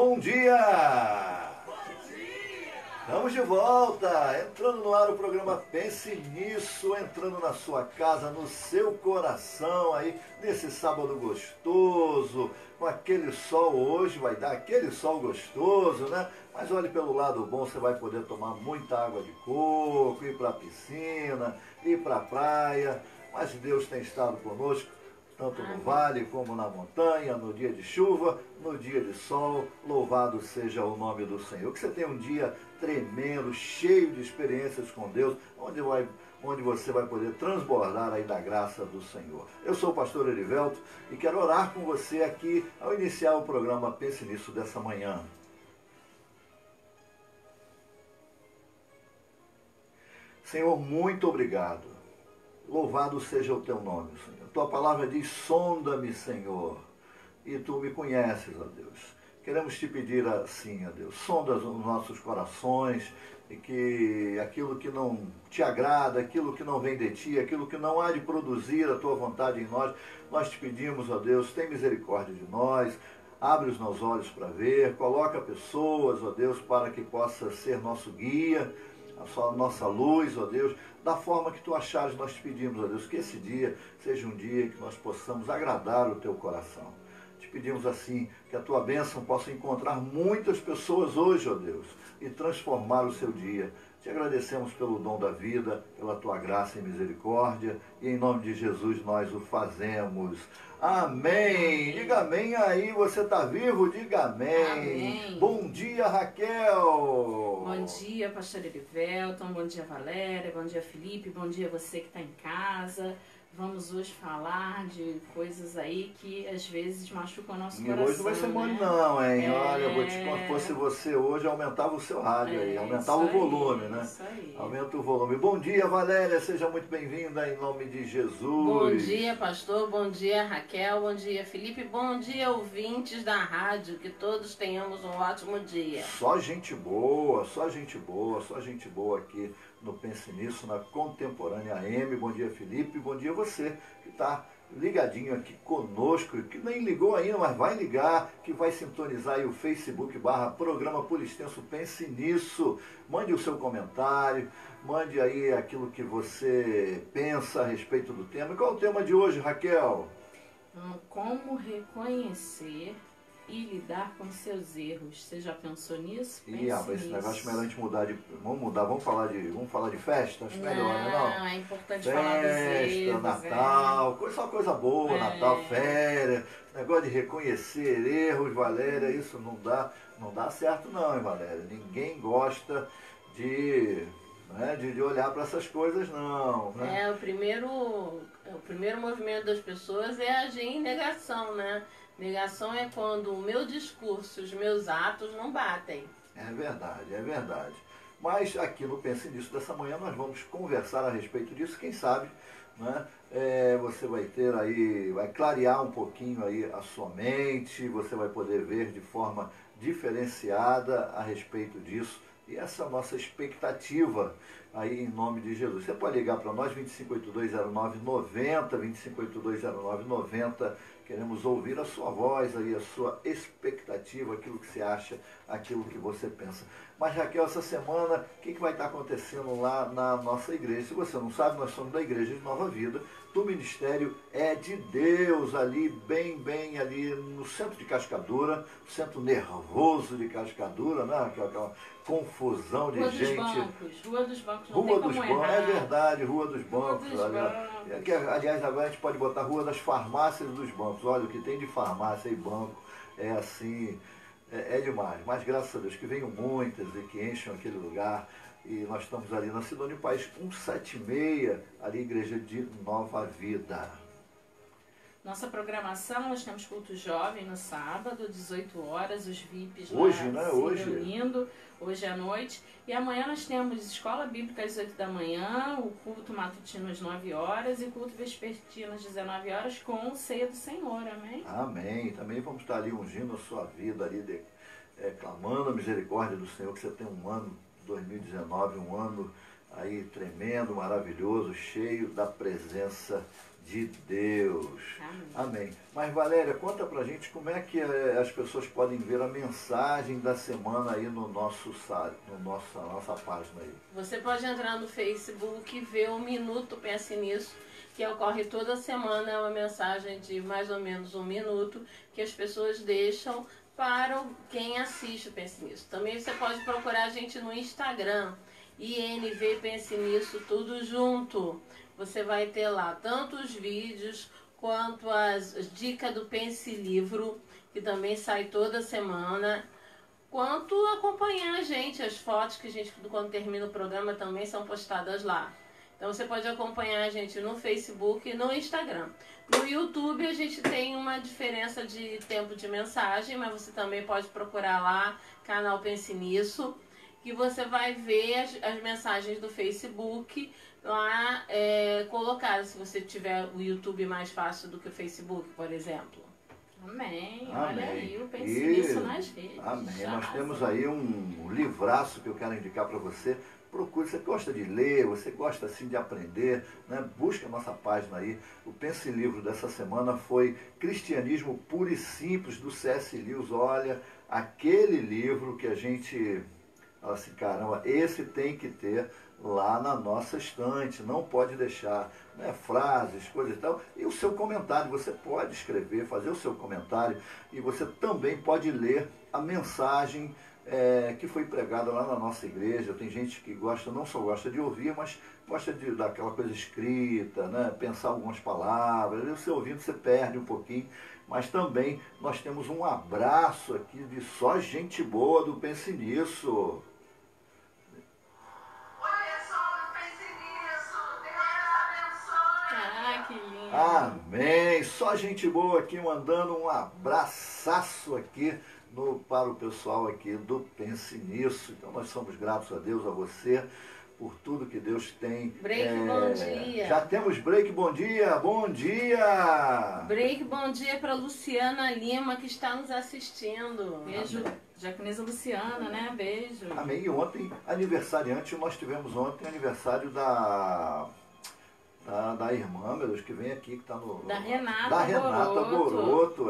Bom dia! Estamos de volta, entrando no ar o programa Pense Nisso, entrando na sua casa, no seu coração aí, nesse sábado gostoso, com aquele sol hoje, vai dar aquele sol gostoso, né? Mas olhe pelo lado bom, você vai poder tomar muita água de coco, ir para a piscina, ir para a praia, mas Deus tem estado conosco, tanto no vale como na montanha, no dia de chuva, no dia de sol, louvado seja o nome do Senhor. Que você tenha um dia tremendo, cheio de experiências com Deus, onde você vai poder transbordar aí da graça do Senhor. Eu sou o pastor Erivelto e quero orar com você aqui ao iniciar o programa Pense Nisso dessa manhã. Senhor, muito obrigado. Louvado seja o teu nome, Senhor. Tua palavra diz, sonda-me, Senhor, e tu me conheces, ó Deus. Queremos te pedir assim, ó Deus, sonda os nossos corações, e que aquilo que não te agrada, aquilo que não vem de ti, aquilo que não há de produzir a tua vontade em nós, nós te pedimos, ó Deus, tem misericórdia de nós, abre os nossos olhos para ver, coloca pessoas, ó Deus, para que possa ser nosso guia, a nossa luz, ó Deus, da forma que tu achares, nós te pedimos, ó Deus, que esse dia seja um dia que nós possamos agradar o teu coração. Te pedimos assim, que a tua bênção possa encontrar muitas pessoas hoje, ó Deus, e transformar o seu dia. Te agradecemos pelo dom da vida, pela tua graça e misericórdia, e em nome de Jesus nós o fazemos. Amém! Diga amém aí, você está vivo? Diga amém. Amém! Bom dia, Raquel! Bom dia, pastor Erivelton, bom dia, Valéria, bom dia, Felipe, bom dia você que está em casa. Vamos hoje falar de coisas aí que às vezes machucam o nosso coração. Hoje não vai ser mole não, hein? Olha, eu vou te contar, se fosse você hoje, aumentava o seu rádio aí, aumentava o volume, né? Isso aí. Aumenta o volume. Bom dia, Valéria, seja muito bem-vinda em nome de Jesus. Bom dia, pastor, bom dia, Raquel, bom dia, Felipe, bom dia, ouvintes da rádio, que todos tenhamos um ótimo dia. Só gente boa, só gente boa, só gente boa aqui no Pense Nisso, na Contemporânea AM. Bom dia, Felipe, bom dia você que está ligadinho aqui conosco, que nem ligou ainda, mas vai ligar, que vai sintonizar aí o Facebook /Programa Por Extenso Pense Nisso. Mande o seu comentário, mande aí aquilo que você pensa a respeito do tema. E qual é o tema de hoje, Raquel? Como reconhecer e lidar com seus erros. Você já pensou nisso? Esse negócio é melhor a gente mudar de... Vamos falar de festa? Acho melhor, né? Não, é importante festa, falar dos erros. Natal, só coisa boa, Natal, férias, negócio de reconhecer erros, Valéria, isso não dá certo não, hein, Valéria? Ninguém gosta de olhar para essas coisas não. Né? O primeiro movimento das pessoas é agir em negação, né? Negação é quando o meu discurso, os meus atos não batem. É verdade, é verdade. Mas aqui no Pense Nisso dessa manhã nós vamos conversar a respeito disso, quem sabe, né? Você vai ter aí, vai clarear um pouquinho aí a sua mente, você vai poder ver de forma diferenciada a respeito disso. E essa nossa expectativa aí em nome de Jesus. Você pode ligar para nós, 25820990, 25820990. Queremos ouvir a sua voz aí, a sua expectativa, aquilo que você acha, aquilo que você pensa. Mas Raquel, essa semana, o que vai estar acontecendo lá na nossa igreja? Se você não sabe, nós somos da Igreja de Nova Vida, do Ministério É de Deus, ali, bem ali no centro de Cascadura, centro nervoso de Cascadura, né? Aquela confusão de gente. Rua dos Bancos, Rua dos Bancos, é verdade, Rua dos Bancos. Aliás, agora a gente pode botar Rua das Farmácias dos Bancos. Olha, o que tem de farmácia e banco é assim, é demais. Mas graças a Deus que venham muitas e que enchem aquele lugar. E nós estamos ali na Sidônio Paz 176, ali Igreja de Nova Vida. Nossa programação, nós temos culto jovem no sábado, 18 horas, os VIPs hoje, lá né? se reunindo, hoje à noite. E amanhã nós temos escola bíblica às 8 da manhã, o culto matutino às 9 horas e culto vespertino às 19 horas com ceia do Senhor, amém? Amém. Também vamos estar ali ungindo a sua vida, ali clamando a misericórdia do Senhor, que você tem um ano 2019, um ano aí tremendo, maravilhoso, cheio da presença de Deus. Amém. Mas Valéria, conta pra gente como é que as pessoas podem ver a mensagem da semana aí no nosso site, nossa página aí. Você pode entrar no Facebook e ver o Minuto Pense Nisso, que ocorre toda semana, é uma mensagem de mais ou menos 1 minuto, que as pessoas deixam para quem assiste o Pense Nisso. Também você pode procurar a gente no Instagram, INV Pense Nisso, tudo junto. Você vai ter lá tanto os vídeos quanto as dicas do Pense Livro, que também sai toda semana, quanto acompanhar a gente, as fotos que a gente, quando termina o programa, também são postadas lá. Então você pode acompanhar a gente no Facebook e no Instagram. No YouTube a gente tem uma diferença de tempo de mensagem, mas você também pode procurar lá, canal Pense Nisso, que você vai ver as mensagens do Facebook lá colocadas, se você tiver o YouTube mais fácil do que o Facebook, por exemplo. Amém. Amém. Olha aí, o Pense Nisso nas redes. Amém. Nós temos aí um livraço que eu quero indicar para você. Procure, você gosta de ler, você gosta assim de aprender, né? Busca a nossa página aí. O Pense Livro dessa semana foi Cristianismo Puro e Simples, do C.S. Lewis. Olha, aquele livro que a gente, assim, caramba, esse tem que ter lá na nossa estante, não pode deixar, né, frases, coisas e tal. E o seu comentário, você pode escrever, fazer o seu comentário, e você também pode ler a mensagem que foi pregada lá na nossa igreja. Tem gente que gosta, não só gosta de ouvir, mas gosta daquela coisa escrita, né, pensar algumas palavras. E você ouvindo, você perde um pouquinho. Mas também nós temos um abraço aqui de só gente boa do Pense Nisso. Que lindo. Amém. Só gente boa aqui, mandando um abraço aqui para o pessoal aqui do Pense Nisso. Então nós somos gratos a Deus, a você, por tudo que Deus tem. Break, bom dia. Já temos break, bom dia, bom dia. Break, bom dia para Luciana Lima, que está nos assistindo. Beijo, Diaconisa Luciana, né? Beijo. Amém. E ontem, aniversariante, nós tivemos ontem aniversário da irmã, meu Deus, que vem aqui, que está no... Da Renata Boroto.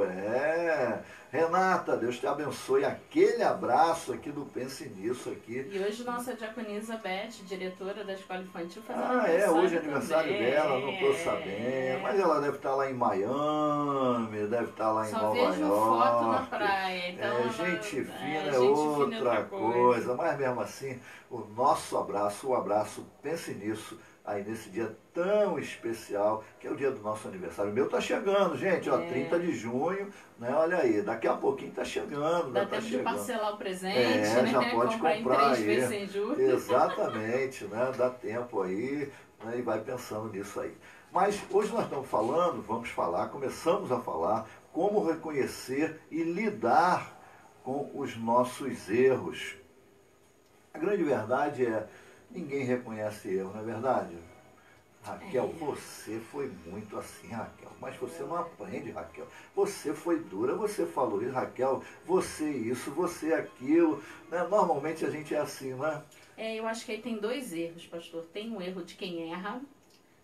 Renata, Deus te abençoe. Aquele abraço aqui do Pense Nisso aqui. E hoje nossa diaconisa Beth, diretora da Escola Infantil, fazendo aniversário. Hoje é aniversário também. dela, não estou sabendo. Mas ela deve estar lá em Miami, deve estar lá em Nova York. Só vejo foto na praia. Então gente fina é outra coisa. Mas mesmo assim, o nosso abraço, o abraço Pense Nisso, aí nesse dia tão especial, que é o dia do nosso aniversário. O meu tá chegando, gente, ó, 30 de junho, né? Olha aí, daqui a pouquinho tá chegando. Dá tempo de parcelar o presente, né? Já pode comprar em 3 aí. vezes sem juros. Exatamente, né? Dá tempo aí, né? E vai pensando nisso aí. Mas hoje nós estamos falando, começamos a falar como reconhecer e lidar com os nossos erros. A grande verdade é, ninguém reconhece erro, não é verdade? Raquel, você foi muito assim, Raquel. Mas você não aprende, Raquel. Você foi dura, você falou isso, Raquel. Você isso, você aquilo. Né? Normalmente a gente é assim, né? Eu acho que aí tem 2 erros, pastor. Tem o erro de quem erra,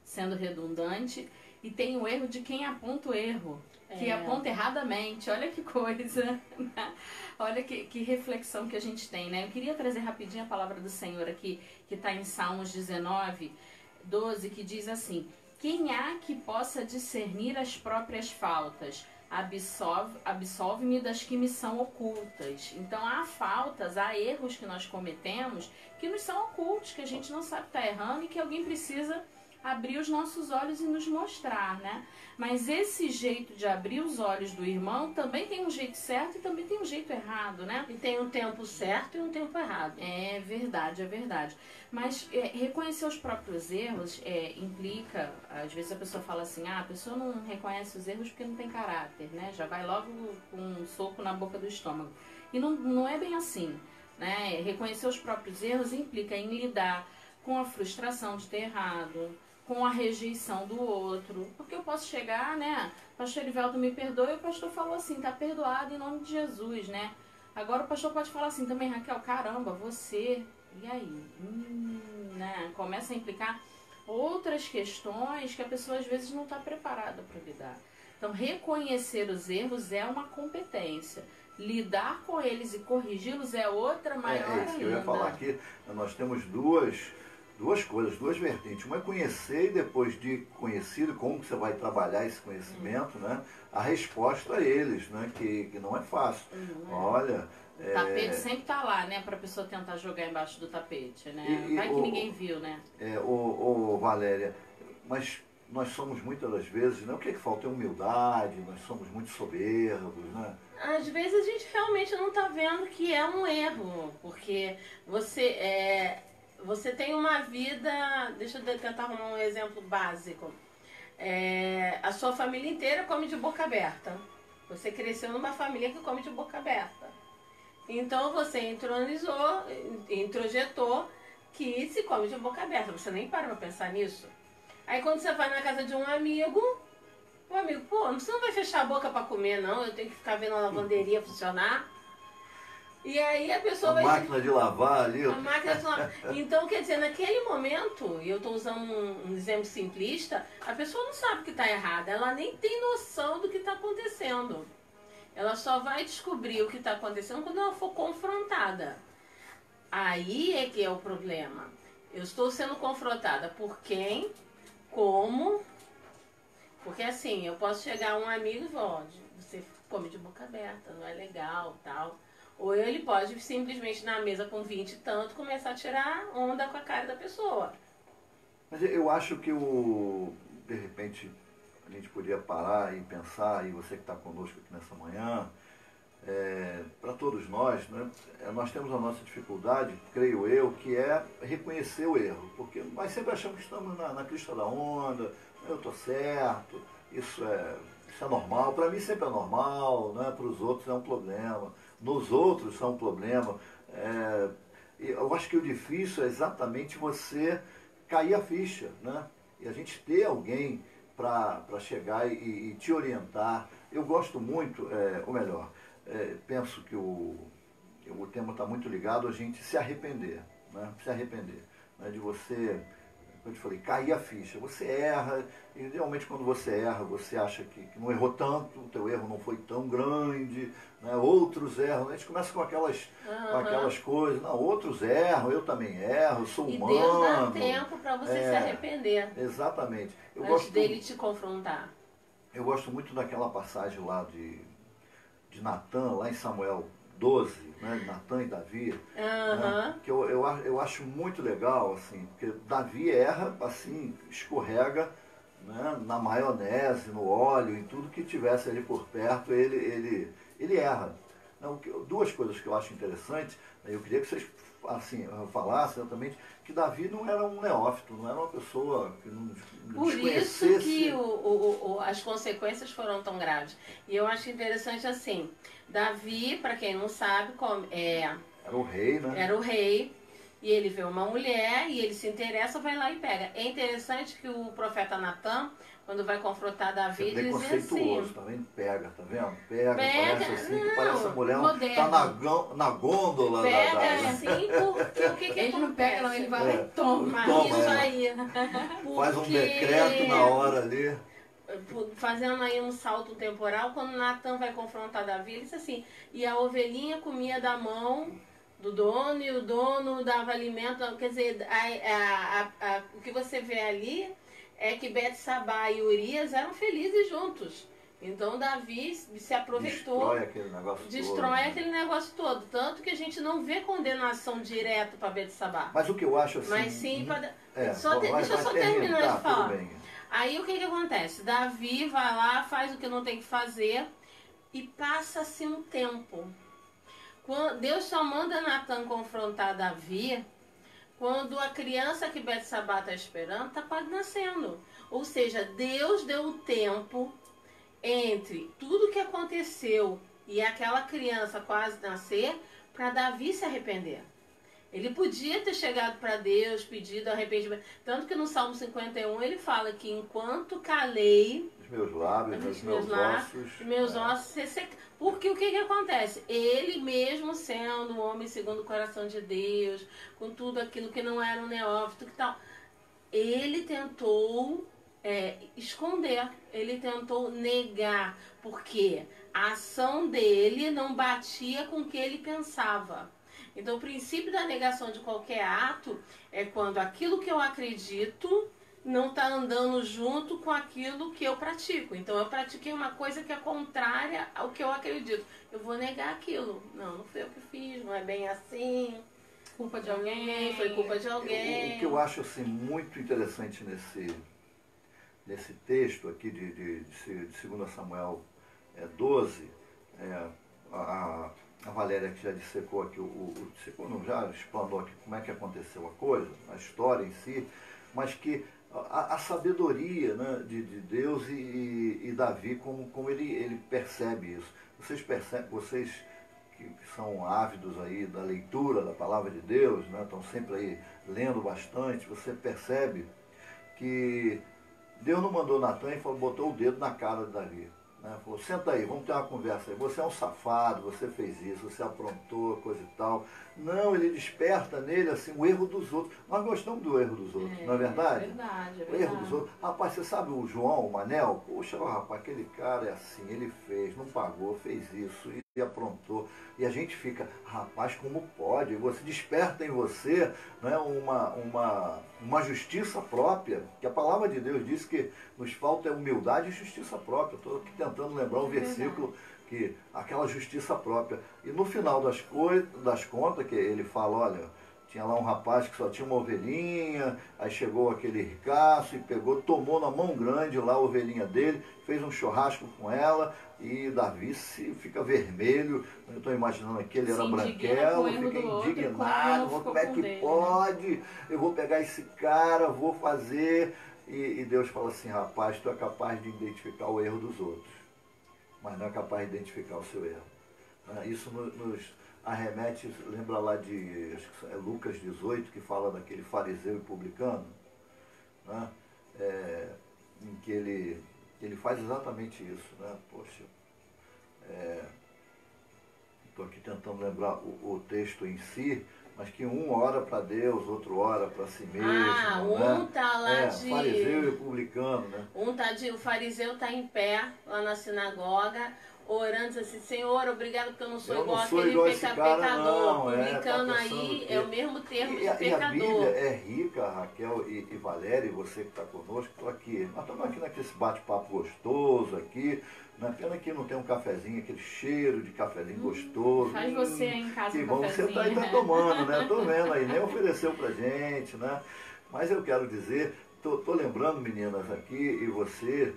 sendo redundante, e tem o erro de quem aponta o erro, que aponta erradamente. Olha que coisa, né? Olha que reflexão que a gente tem, né? Eu queria trazer rapidinho a palavra do Senhor aqui, que está em Salmos 19, 12, que diz assim: quem há que possa discernir as próprias faltas? Absolve-me das que me são ocultas. Então há faltas, há erros que nós cometemos que nos são ocultos, que a gente não sabe que está errando e que alguém precisa abrir os nossos olhos e nos mostrar, né? Mas esse jeito de abrir os olhos do irmão também tem um jeito certo e também tem um jeito errado, né? E tem um tempo certo e um tempo errado. É verdade, é verdade. Mas reconhecer os próprios erros implica, às vezes a pessoa fala assim, a pessoa não reconhece os erros porque não tem caráter, né? Já vai logo com um soco na boca do estômago. E não é bem assim, né? Reconhecer os próprios erros implica em lidar com a frustração de ter errado, com a rejeição do outro. Porque eu posso chegar, né? Pastor Erivelto, me perdoe, o pastor falou assim, tá perdoado em nome de Jesus, né? Agora o pastor pode falar assim também, Raquel, caramba, você... E aí? né, começa a implicar outras questões que a pessoa às vezes não está preparada para lidar. Então, reconhecer os erros é uma competência. Lidar com eles e corrigi-los é outra maior É isso que eu ia ainda. falar aqui. Nós temos duas coisas, duas vertentes. Uma é conhecer e depois de conhecido, como que você vai trabalhar esse conhecimento, né? A resposta a eles, né? Que não é fácil. Olha... O tapete sempre está lá, né? Para a pessoa tentar jogar embaixo do tapete, né? Vai que ninguém viu, né? Valéria, mas nós somos muitas das vezes, né? O que é que falta? É humildade, nós somos muito soberbos, né? Às vezes a gente realmente não está vendo que é um erro, porque você tem uma vida, deixa eu tentar arrumar um exemplo básico. A sua família inteira come de boca aberta. Você cresceu numa família que come de boca aberta. Então você introjetou que se come de boca aberta. Você nem para pensar nisso. Aí quando você vai na casa de um amigo, o amigo, pô, você não vai fechar a boca para comer, não. Eu tenho que ficar vendo a lavanderia funcionar. E aí a pessoa vai... máquina de lavar ali. A máquina de lavar. Então, quer dizer, naquele momento, e eu estou usando um exemplo simplista, a pessoa não sabe que está errada. Ela nem tem noção do que está acontecendo. Ela só vai descobrir o que está acontecendo quando ela for confrontada. Aí é que é o problema. Eu estou sendo confrontada por quem, como... Porque assim, eu posso chegar a um amigo e falar, você come de boca aberta, não é legal, tal. Ou ele pode simplesmente na mesa com 20 e tanto começar a tirar onda com a cara da pessoa. Mas eu acho que de repente a gente podia parar e pensar, e você que está conosco aqui nessa manhã, para todos nós, né, nós temos a nossa dificuldade, creio eu, que é reconhecer o erro. Porque nós sempre achamos que estamos na crista da onda, eu estou certo, isso é normal. Para mim sempre é normal, né? Para os outros é um problema. Nos outros é um problema. Eu acho que o difícil é exatamente você cair a ficha, né? E a gente ter alguém para chegar e te orientar. Eu gosto muito, ou melhor, penso que o tema está muito ligado a gente se arrepender, né? Se arrepender, né? De você, como eu te falei, cair a ficha. Você erra, e realmente quando você erra, você acha que não errou tanto, o teu erro não foi tão grande, né? Outros erram, a gente começa com aquelas coisas, não, outros erram, eu também erro, eu sou humano. E Deus dá tempo para você se arrepender. Exatamente. Antes dele te confrontar. Eu gosto muito daquela passagem lá de Natan, lá em Samuel 12, né, Natan e Davi, né, que eu acho muito legal, assim, porque Davi erra, assim, escorrega, né, na maionese, no óleo, em tudo que tivesse ali por perto, ele erra. Não, duas coisas que eu acho interessantes, né, eu queria que vocês assim, falassem exatamente que Davi não era um neófito, não era uma pessoa que não desconhecesse. Por isso que as consequências foram tão graves. E eu acho interessante assim, Davi, para quem não sabe, era o rei, né? Era o rei, e ele vê uma mulher, e ele se interessa, vai lá e pega. É interessante que o profeta Natan, quando vai confrontar Davi, diz assim... também pega, tá vendo? Pega parece assim, que parece a mulher tá na gôndola pega assim, porque o que ele acontece? Não pega, não, ele vai lá e toma. Isso aí. Faz um decreto na hora ali. Fazendo aí um salto temporal, quando Natan vai confrontar Davi, ele diz assim, e a ovelhinha comia da mão do dono, e o dono dava alimento, quer dizer, o que você vê ali é que Betsabá e Urias eram felizes juntos. Então Davi se aproveitou. Destrói aquele negócio todo. Tanto que a gente não vê condenação direta para Betsabá. Mas o que eu acho assim... Mas sim para... deixa eu só terminar de falar. Aí o que acontece? Davi vai lá, faz o que não tem que fazer e passa-se um tempo. Deus só manda Natan confrontar Davi quando a criança que Betsabá está esperando está quase nascendo. Ou seja, Deus deu o tempo entre tudo que aconteceu e aquela criança quase nascer para Davi se arrepender. Ele podia ter chegado para Deus, pedido arrependimento. Tanto que no Salmo 51 ele fala que enquanto calei, Os meus lábios, os meus ossos. meus ossos se secaram. Porque o que acontece? Ele mesmo sendo um homem segundo o coração de Deus, com tudo aquilo que não era um neófito e tal, ele tentou esconder, ele tentou negar, porque a ação dele não batia com o que ele pensava. Então, o princípio da negação de qualquer ato é quando aquilo que eu acredito não está andando junto com aquilo que eu pratico. Então, eu pratiquei uma coisa que é contrária ao que eu acredito. Eu vou negar aquilo. Não foi eu que fiz, não é bem assim. Culpa de alguém. Foi culpa de alguém. O que eu acho assim, muito interessante nesse texto aqui de 2 Samuel 12, a Valéria que já dissecou aqui, dissecou, não, já explanou aqui como é que aconteceu a coisa, a história em si, mas que a sabedoria, né, de Deus e Davi, como ele percebe isso. Vocês percebem, vocês que são ávidos aí da leitura da palavra de Deus, né, estão sempre aí lendo bastante, você percebe que Deus não mandou Natan e botou o dedo na cara de Davi. Né? Falou, senta aí, vamos ter uma conversa aí. Você é um safado, você fez isso, você aprontou, coisa e tal. Não, ele desperta nele assim o erro dos outros. Nós gostamos do erro dos outros, não é verdade? É verdade. O erro dos outros. Rapaz, você sabe o João, o Manel? Poxa, rapaz, aquele cara é assim, ele fez, não pagou, fez isso e aprontou. E a gente fica, rapaz, como pode? Você desperta em você, né, uma justiça própria, que a palavra de Deus diz que nos falta humildade e justiça própria. Estou aqui tentando lembrar um versículo que aquela justiça própria. E no final das contas, que ele fala, olha, tinha lá um rapaz que só tinha uma ovelhinha, aí chegou aquele ricaço e pegou, tomou na mão grande lá a ovelhinha dele, fez um churrasco com ela, e Davi fica vermelho, eu estou imaginando aqui, ele era branquelo, fica indignado, como é que pode, eu vou pegar esse cara, vou fazer, e Deus fala assim, rapaz, tu é capaz de identificar o erro dos outros, mas não é capaz de identificar o seu erro. Isso nos arremete, lembra lá de acho que é Lucas 18, que fala daquele fariseu e publicano, né? Em que ele faz exatamente isso, né? Poxa, estou aqui tentando lembrar o texto em si, mas que um ora para Deus, outro ora para si mesmo. Um tá lá de... fariseu e publicano, né? O fariseu tá em pé lá na sinagoga, orando, diz assim, Senhor, obrigado porque eu não sou igual aquele pecador. Publicano aí é o mesmo termo de pecador. E a Bíblia é rica, Raquel e Valéria, e você que está conosco, estou aqui. Nós estamos aqui naquele bate-papo gostoso aqui. Na pena que não tem um cafezinho, aquele cheiro de cafezinho gostoso. Faz você aí em casa que um bom, cafezinho. você está tomando, né? Estou vendo aí, nem ofereceu pra gente, né? Mas eu quero dizer, estou lembrando, meninas, aqui, e você,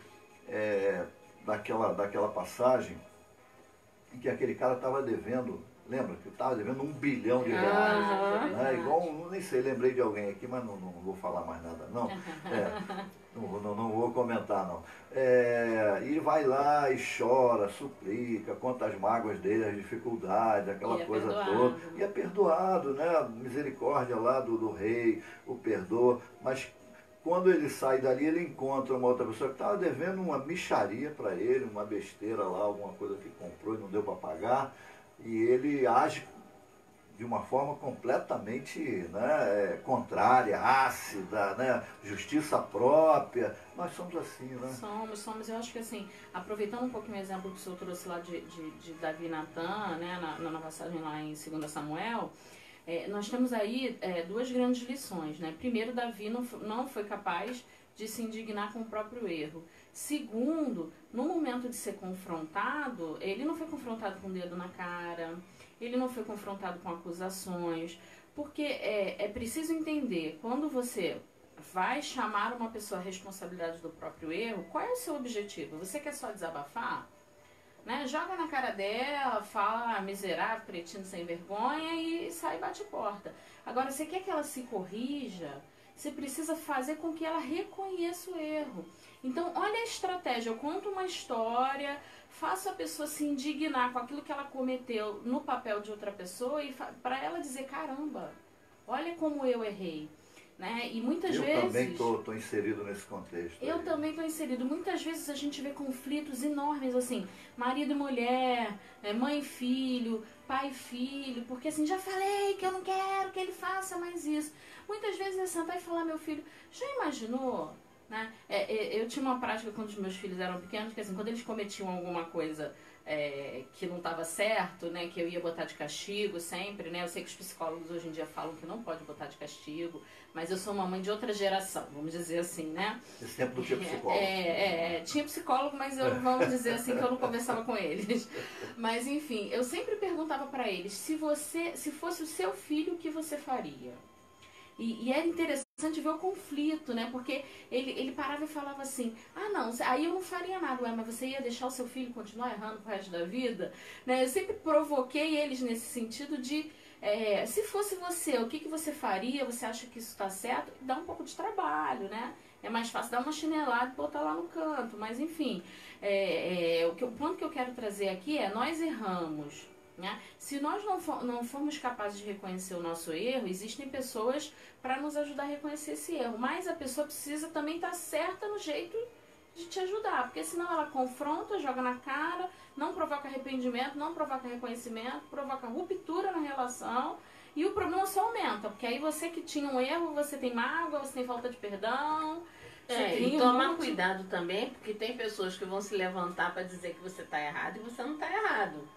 daquela passagem em que aquele cara estava devendo, lembra? Que estava devendo R$1 bilhão. Né? Igual, nem sei, lembrei de alguém aqui, mas não vou falar mais nada, não. Não vou comentar, não. E vai lá e chora, suplica, conta as mágoas dele, as dificuldades, aquela coisa toda. E é perdoado, né? A misericórdia lá do rei o perdoa, mas quando ele sai dali, ele encontra uma outra pessoa que estava devendo uma mixaria para ele, uma besteira lá, alguma coisa que comprou e não deu para pagar, e ele age de uma forma completamente, né, contrária, ácida, né, justiça própria. Nós somos assim, né? Somos. Eu acho que assim, aproveitando um pouquinho o exemplo que o senhor trouxe lá de Davi e Natan, né, na passagem lá em 2 Samuel, nós temos aí duas grandes lições, né? Primeiro, Davi não foi capaz de se indignar com o próprio erro. Segundo, no momento de ser confrontado, ele não foi confrontado com o dedo na cara, ele não foi confrontado com acusações, porque é preciso entender, quando você vai chamar uma pessoa à responsabilidade do próprio erro, qual é o seu objetivo? Você quer só desabafar? Né? Joga na cara dela, fala miserável, cretino sem vergonha e sai e bate porta. Agora, você quer que ela se corrija, você precisa fazer com que ela reconheça o erro. Então, olha a estratégia. Eu conto uma história, faço a pessoa se indignar com aquilo que ela cometeu no papel de outra pessoa e para ela dizer, caramba, olha como eu errei. Né? E muitas eu vezes... também estou inserido nesse contexto. Eu também estou inserido. Muitas vezes a gente vê conflitos enormes, assim, marido e mulher, mãe e filho, pai e filho, porque assim, já falei que eu não quero que ele faça mais isso. Muitas vezes é sentar e falar, meu filho, já imaginou? Né? Eu tinha uma prática quando os meus filhos eram pequenos, que assim, quando eles cometiam alguma coisa que não estava certo, né, que eu ia botar de castigo sempre, né, eu sei que os psicólogos hoje em dia falam que não pode botar de castigo, mas eu sou uma mãe de outra geração, vamos dizer assim, né. Esse tempo não tinha psicólogo. Tinha psicólogo, mas vamos dizer assim que eu não conversava com eles. Mas enfim, eu sempre perguntava para eles, se fosse o seu filho, o que você faria? E era interessante ver o conflito, né? Porque ele parava e falava assim, ah não, aí eu não faria nada, ué, mas você ia deixar o seu filho continuar errando pro resto da vida? Né? Eu sempre provoquei eles nesse sentido de, se fosse você, o que você faria? Você acha que isso está certo? Dá um pouco de trabalho, né? É mais fácil dar uma chinelada e botar lá no canto, mas enfim, o ponto que eu quero trazer aqui é, nós erramos. Né? Se nós não formos capazes de reconhecer o nosso erro, existem pessoas para nos ajudar a reconhecer esse erro, mas a pessoa precisa também estar certa no jeito de te ajudar, porque senão ela confronta, joga na cara, não provoca arrependimento, não provoca reconhecimento, provoca ruptura na relação e o problema só aumenta, porque aí você que tinha um erro, você tem mágoa, você tem falta de perdão. E tomar cuidado também, porque tem pessoas que vão se levantar para dizer que você está errado e você não está errado.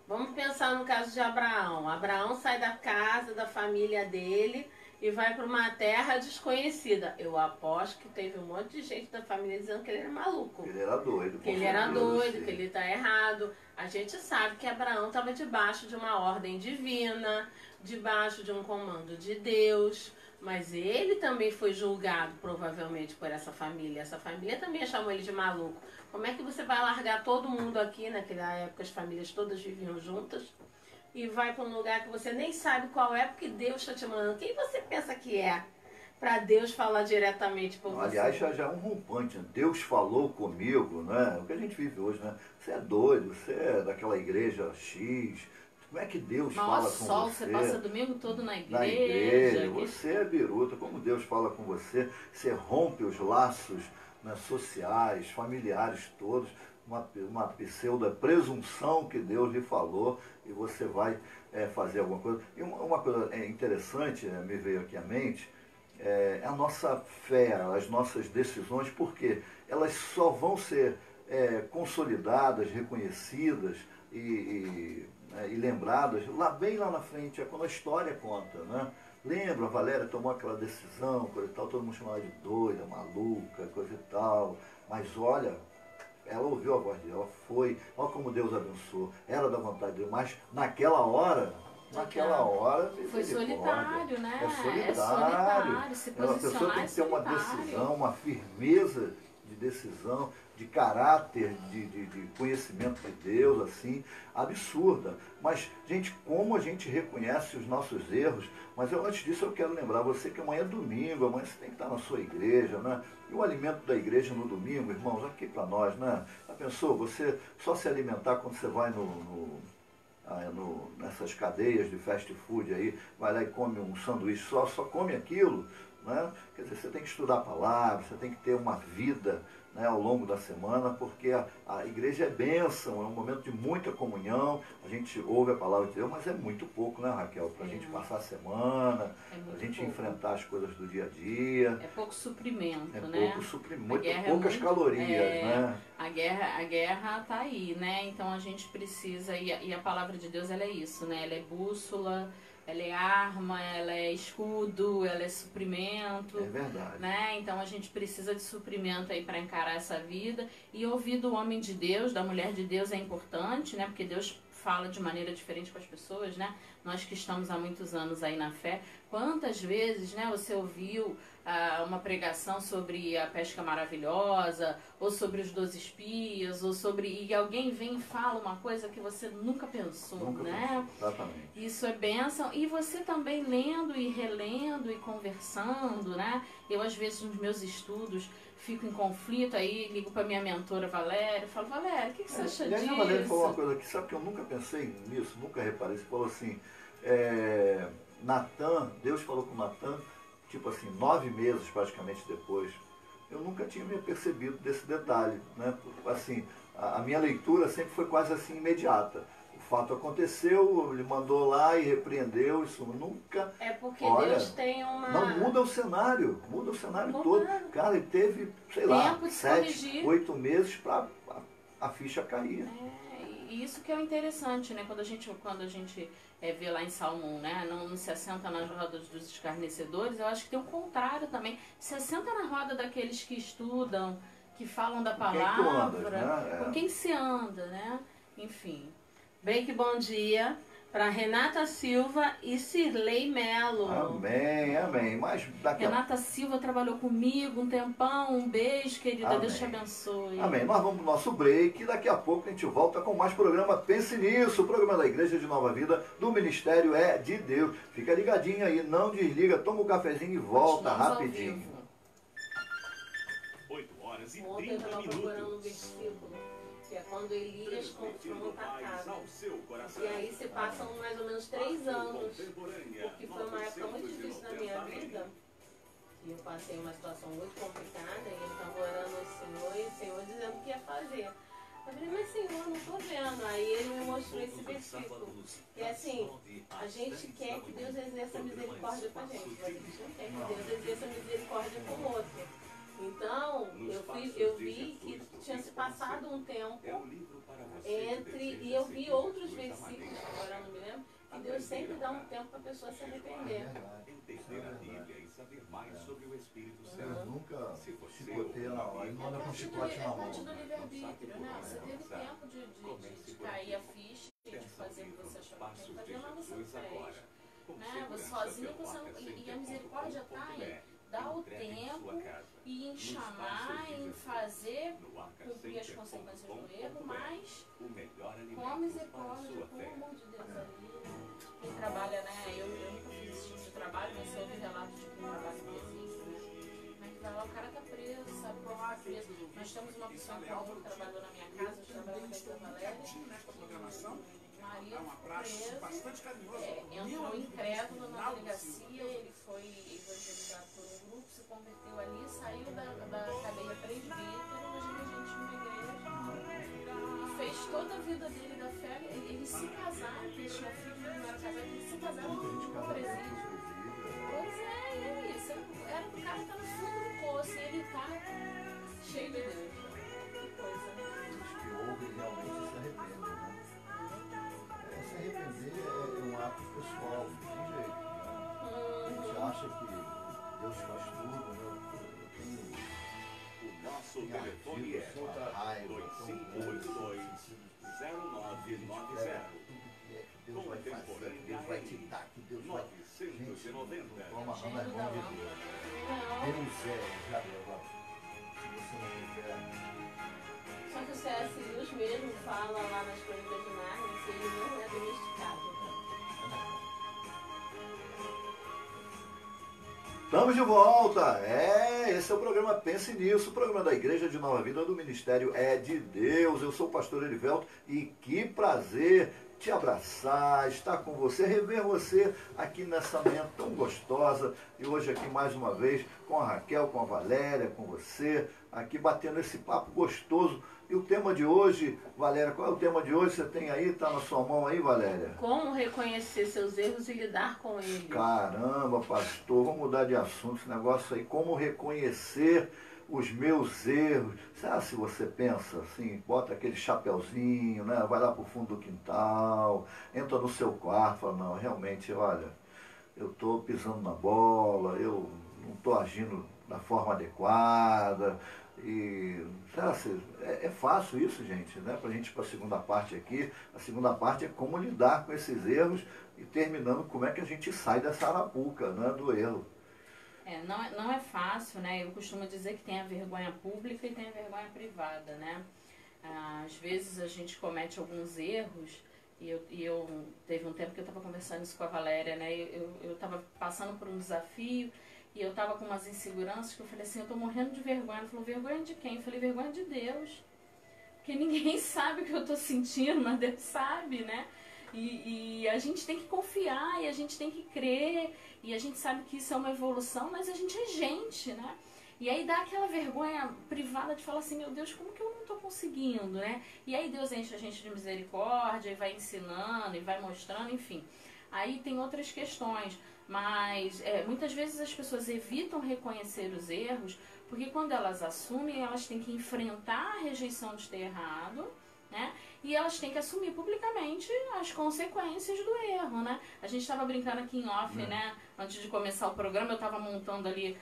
Vamos pensar no caso de Abraão. Abraão sai da casa, da família dele e vai para uma terra desconhecida. Eu aposto que teve um monte de gente da família dizendo que ele era maluco. Ele era doido. Que ele era doido, que ele está errado. A gente sabe que Abraão estava debaixo de uma ordem divina, debaixo de um comando de Deus. Mas ele também foi julgado, provavelmente, por essa família. Essa família também chamou ele de maluco. Como é que você vai largar todo mundo aqui, naquela época as famílias todas viviam juntas, e vai para um lugar que você nem sabe qual é, porque Deus está te mandando? Quem você pensa que é para Deus falar diretamente por você? Aliás, já é um rompante. Né? Deus falou comigo, né? O que a gente vive hoje, né? Você é doido, você é daquela igreja X. Como é que Deus fala com sol, você? Você passa domingo todo na igreja. Na igreja, você é biruta. Como Deus fala com você, você rompe os laços, né, sociais, familiares todos, uma pseudo presunção que Deus lhe falou e você vai fazer alguma coisa. E uma coisa interessante, me veio aqui à mente, é a nossa fé, as nossas decisões, porque elas só vão ser consolidadas, reconhecidas e lembradas bem lá na frente, é quando a história conta, né? Lembra, a Valéria tomou aquela decisão, coisa e tal, todo mundo chamava de doida, maluca, coisa e tal, mas olha, ela ouviu a voz dele, ela foi, olha como Deus abençoou, era da vontade de Deus, mas naquela hora foi solitário, né? É solitário. Se A pessoa tem que ter uma decisão, uma firmeza de decisão, de caráter, de conhecimento de Deus, assim, absurda. Mas, gente, como a gente reconhece os nossos erros, mas antes disso eu quero lembrar você que amanhã é domingo, amanhã você tem que estar na sua igreja, né? E o alimento da igreja no domingo, irmãos, aqui para nós, né? Já pensou, você só se alimentar quando você vai nessas cadeias de fast food aí, vai lá e come um sanduíche só come aquilo, né? Quer dizer, você tem que estudar a palavra, você tem que ter uma vida, né, ao longo da semana, porque a igreja é bênção, é um momento de muita comunhão, a gente ouve a palavra de Deus, mas é muito pouco, né, Raquel? Para a gente passar a semana, para a gente enfrentar as coisas do dia a dia. É pouco suprimento, né? Pouco suprimento, poucas calorias, né? A guerra tá aí, né? Então a gente precisa, e a palavra de Deus ela é isso, né? Ela é bússola, ela é arma, ela é escudo, ela é suprimento. É verdade. Né? Então a gente precisa de suprimento aí para encarar essa vida. E ouvir do homem de Deus, da mulher de Deus é importante, né? Porque Deus fala de maneira diferente com as pessoas, né? Nós que estamos há muitos anos aí na fé, quantas vezes, né, você ouviu uma pregação sobre a pesca maravilhosa, ou sobre os 12 espias, ou sobre... E alguém vem e fala uma coisa que você nunca pensou, né? Exatamente. Isso é bênção. E você também lendo e relendo e conversando, né? Eu, às vezes, nos meus estudos, fico em conflito, aí ligo para minha mentora Valéria, falo, Valéria, o que você acha disso? A Valéria falou uma coisa aqui, sabe que eu nunca pensei nisso, nunca reparei, você falou assim, Natan, Deus falou com Natan, tipo assim, 9 meses praticamente depois. Eu nunca tinha me percebido desse detalhe, né? Assim, a minha leitura sempre foi quase assim imediata. O fato aconteceu, ele mandou lá e repreendeu, isso nunca... É porque olha, Deus tem uma... Não, muda o cenário Muda. todo. Cara, ele teve, sei Tempo lá, de 7, corrigir. 8 meses para a ficha cair. E isso que é o interessante, né? Quando a gente vê lá em Salmo, né? Não se assenta nas rodas dos escarnecedores, eu acho que tem o contrário também. Se assenta na roda daqueles que estudam, que falam da palavra, com quem se anda, né? Enfim. Bem que bom dia para Renata Silva e Cirlei Melo. Amém, amém. Mas Renata Silva trabalhou comigo um tempão. Um beijo, querida. Amém. Deus te abençoe. Amém. Nós vamos pro nosso break e daqui a pouco a gente volta com mais programa Pense Nisso, o programa da Igreja de Nova Vida, do Ministério É de Deus. Fica ligadinho aí, não desliga, toma um cafezinho e volta rapidinho. 8h30. Ontem eu estava procurando um versículo, que é quando Elias confronta a casa. E aí se passam mais ou menos 3 anos, porque foi uma época muito difícil na minha vida. E eu passei uma situação muito complicada e ele estava orando ao Senhor e o Senhor dizendo o que ia fazer. Eu falei, mas Senhor, não estou vendo. Aí ele me mostrou esse versículo. Que é assim, a gente quer que Deus exerça misericórdia com a gente, mas a gente não quer que Deus exerça misericórdia com o outro. Então, eu vi que tinha se passado um tempo e eu vi outros versículos, agora eu não me lembro, que Deus sempre dá um tempo para a pessoa se arrepender. Entender a Bíblia e saber mais sobre o Espírito Santo. Nunca chicoteia na hora, não anda com chicote na É mão. parte do livre-arbítrio, né? Você teve tempo de cair a ficha, de fazer o que você achava que tinha que fazer, mas você não fez. Né? Você sozinho, e a misericórdia está em dar o tempo e em chamar, em fazer cumprir as consequências do erro, mas com a misericórdia, pelo amor de Deus ali. Quem trabalha, né? Eu nunca fiz esse tipo de trabalho, mas eu ouvi relatos de quem trabalha em presídio, né? Como é que vai lá, o cara tá preso, sabe qual tá preso. Nós temos uma pessoa que trabalhou na minha casa, eu trabalho na casa da Valéria. Maria ficou preso, entrou incrédulo na delegacia, ele foi evangelizado por um grupo, se converteu ali, saiu da cadeia presbítero, hoje ele é gente numa igreja, e fez toda a vida dele da fé, eles se casaram, porque eles tinham filho, não era casado, eles se casaram no presídio. Pois é isso, era o cara que tá no fundo do poço, e ele tá cheio de Deus. Que coisa, né? Os que ouvem realmente se arrependem, né? Se arrepender é um ato pessoal, não tem jeito. Né? A gente acha que Deus faz tudo, né? O nosso telefone é 2582-0990. Deus vai fazer, que Deus vai te dar, que Deus vai... Gente, não estou amarrando as mãos de Deus. Deus já deu agora. Se você não quiser... Só que o C.S. Lewis mesmo fala lá nas Crônicas de Nárnia que ele não é domesticado. Estamos de volta! Esse é o programa Pense Nisso, o programa da Igreja de Nova Vida do Ministério É de Deus. Eu sou o pastor Erivelto e que prazer te abraçar, estar com você, rever você aqui nessa manhã tão gostosa. E hoje aqui mais uma vez com a Raquel, com a Valéria, com você, aqui batendo esse papo gostoso. E o tema de hoje, Valéria, qual é o tema de hoje? Você tem aí, tá na sua mão aí, Valéria? Como reconhecer seus erros e lidar com eles. Caramba, pastor, vamos mudar de assunto esse negócio aí. Como reconhecer os meus erros? Sabe, se você pensa assim, bota aquele chapeuzinho, né? Vai lá pro fundo do quintal, entra no seu quarto, fala, não, realmente, olha, eu estou pisando na bola, eu não estou agindo da forma adequada. E é fácil isso, gente, né? Para a gente ir para a segunda parte aqui. A segunda parte é como lidar com esses erros e terminando como é que a gente sai dessa arapuca, né, do erro. Não é fácil, né? Eu costumo dizer que tem a vergonha pública e tem a vergonha privada, né? Às vezes a gente comete alguns erros e eu teve um tempo que eu estava conversando isso com a Valéria, né? Eu estava passando por um desafio. E eu tava com umas inseguranças que eu falei assim, eu tô morrendo de vergonha. Ela falou, vergonha de quem? Eu falei, vergonha de Deus. Porque ninguém sabe o que eu tô sentindo, mas Deus sabe, né? E a gente tem que confiar, e a gente tem que crer, e a gente sabe que isso é uma evolução, mas a gente é gente, né? E aí dá aquela vergonha privada de falar assim, meu Deus, como que eu não estou conseguindo, né? E aí Deus enche a gente de misericórdia, e vai ensinando, e vai mostrando, enfim. Aí tem outras questões, mas muitas vezes as pessoas evitam reconhecer os erros, porque quando elas assumem, elas têm que enfrentar a rejeição de ter errado, né? E elas têm que assumir publicamente as consequências do erro, né? A gente estava brincando aqui em off, né? Antes de começar o programa, eu estava montando ali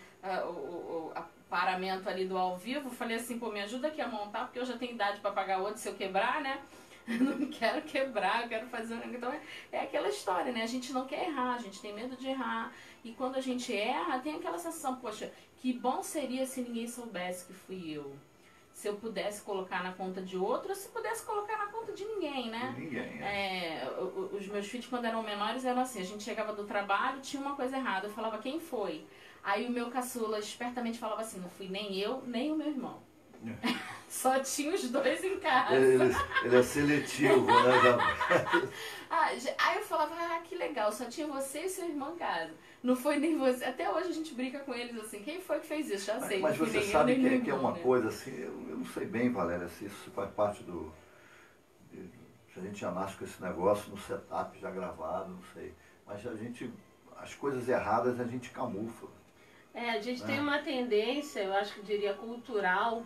o paramento ali do ao vivo. Falei assim, pô, me ajuda aqui a montar, porque eu já tenho idade para pagar outro se eu quebrar, né? Não quero quebrar, eu quero fazer... Então é aquela história, né? A gente não quer errar, a gente tem medo de errar. E quando a gente erra, tem aquela sensação, poxa, que bom seria se ninguém soubesse que fui eu. Se eu pudesse colocar na conta de outro, ou se pudesse colocar na conta de ninguém, né? Ninguém, os meus filhos, quando eram menores, eram assim, a gente chegava do trabalho, tinha uma coisa errada, eu falava, quem foi? Aí o meu caçula espertamente falava assim, não fui nem eu, nem o meu irmão. Só tinha os dois em casa. Ele é seletivo, né? Aí eu falava, que legal, só tinha você e seu irmão em casa. Não foi nem você. Até hoje a gente brinca com eles assim, quem foi que fez isso? Já sei. Mas não você fui sabe nem eu, nem que é meu irmão, uma né? coisa assim, eu não sei bem, Valéria, se isso faz parte se a gente já nasce com esse negócio no setup já gravado, não sei. Mas as coisas erradas a gente camufla. A gente tem uma tendência, eu acho que diria cultural,